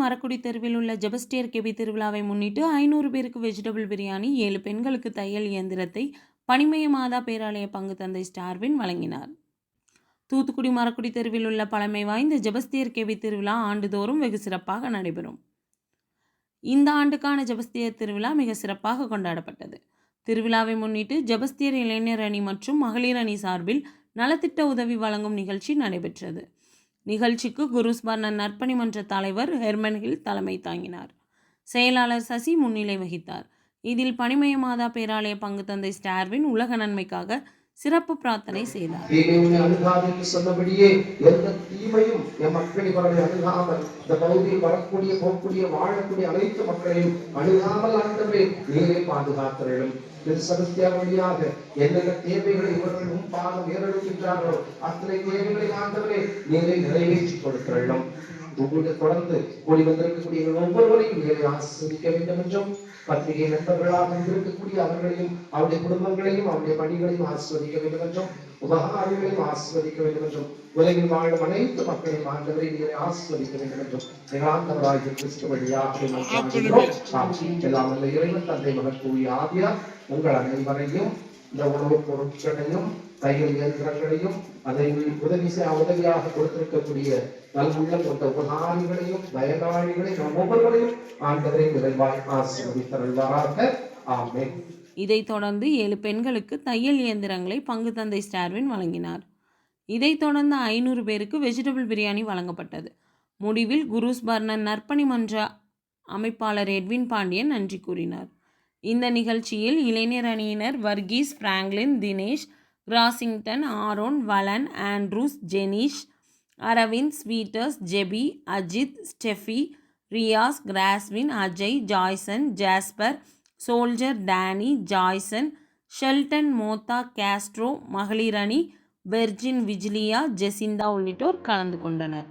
மரக்குடி தெருவில் உள்ள ஜெபஸ்டியர் கேபி திருவிழாவை முன்னிட்டு 500 பேருக்கு வெஜிடபிள் பிரியாணி, 7 பெண்களுக்கு தையல் இயந்திரத்தை பனிமய மாதா பேராலய பங்கு தந்தை ஸ்டார்வின் வழங்கினார். தூத்துக்குடி மரக்குடி தெருவில் உள்ள பழமை வாய்ந்த ஜெபஸ்தியர் கேபி திருவிழா ஆண்டுதோறும் வெகு சிறப்பாக நடைபெறும். இந்த ஆண்டுக்கான ஜெபஸ்தியர் திருவிழா மிக சிறப்பாக கொண்டாடப்பட்டது. திருவிழாவை முன்னிட்டு ஜெபஸ்தியர் இளைஞர் அணி மற்றும் மகளிர் அணி சார்பில் நலத்திட்ட உதவி வழங்கும் நிகழ்ச்சி நடைபெற்றது. நிகழ்ச்சிக்கு குருஸ்பர்னர் நற்பணி மன்ற தலைவர் ஹெர்மன் ஹில் தலைமை தாங்கினார். செயலாளர் சசி முன்னிலை வகித்தார். இதில் பனிமய மாதா பேராலய பங்கு தந்தை ஸ்டார்வின் உலக நன்மைக்காக சிறப்பு பிரார்த்தனை செய்தார். சொன்னபடியே எந்த தீமையும் என் மக்கள் இவர்களை அணுகாமல், இந்த பகுதியில் வரக்கூடிய போகக்கூடிய வாழக்கூடிய அனைத்து மக்களையும் அணுகாமல் ஆண்டவரே நீரே பாதுகாக்கிறீர்கள். வழியாக என்னென்ன தேவைகளை இவர்கள் முன்பாக ஏறெடுக்கின்றார்களோ அத்தனை தேவைகளை ஆண்டவரே நீரை நிறைவேற்றி கொடுக்கிறோம். உங்களுடைய தொடர்ந்து கூடி வந்திருக்கக்கூடிய ஒவ்வொருவரையும் நீரை ஆசிர்வதிக்க வேண்டும் என்றும், பத்திரிகை நண்பர்களாக இருக்கக்கூடிய அவர்களையும் அவருடைய குடும்பங்களையும் அவருடைய பணிகளையும் ஆசிர்வதிக்க வேண்டும் என்றும், உபகாரங்களையும் ஆசிர்வதிக்க வேண்டும் என்றும், உலகில் வாழும் அனைத்து மக்களையும் ஆண்டவரை நீரை ஆசிர்வதிக்க வேண்டும் என்றும் நிகழாந்தவராகிய கிறிஸ்து வழியாக எல்லாம் வல்ல இறைவன் தந்தை மகன் தூய ஆவியார் உங்கள் அனைவரையும் இந்த உணவுப் பொருட்களையும் தையல் இயந்திரங்களையும் அதை உதவியாக கொடுத்திருக்கக்கூடிய நல்வுள்ளம் கொண்ட உபகாரிகளையும் பயனாளிகளையும் நம் ஒவ்வொருவரையும் ஆண்டவரை நிறைவாய் ஆசீர்வதித்தருள்வாராக. ஆமென். இதைத் தொடர்ந்து 7 பெண்களுக்கு தையல் இயந்திரங்களை பங்கு தந்தை ஸ்டார்வின் வழங்கினார். இதைத் தொடர்ந்து 500 பேருக்கு வெஜிடபிள் பிரியாணி வழங்கப்பட்டது. முடிவில் குருஸ்பர்னர் நற்பணி மன்ற அமைப்பாளர் எட்வின் பாண்டியன் நன்றி கூறினார். இந்த நிகழ்ச்சியில் இளைஞர் அணியினர் வர்கீஸ், பிராங்க்லின், தினேஷ், கிராசிங்டன், ஆரோன், வலன், ஆண்ட்ரூஸ், ஜெனிஷ், அரவிந்த், ஸ்வீட்டர்ஸ், ஜெபி, அஜித், ஸ்டெஃபி, ரியாஸ், கிராஸ்வின், அஜய், ஜாய்சன், ஜாஸ்பர், சோல்ஜர், டேனி, ஜாய்சன், ஷெல்டன், மோத்தா, கேஸ்ட்ரோ, மகளிர் அணி, வெர்ஜின், விஜிலியா, ஜெசிந்தா உள்ளிட்டோர் கலந்து கொண்டனர்.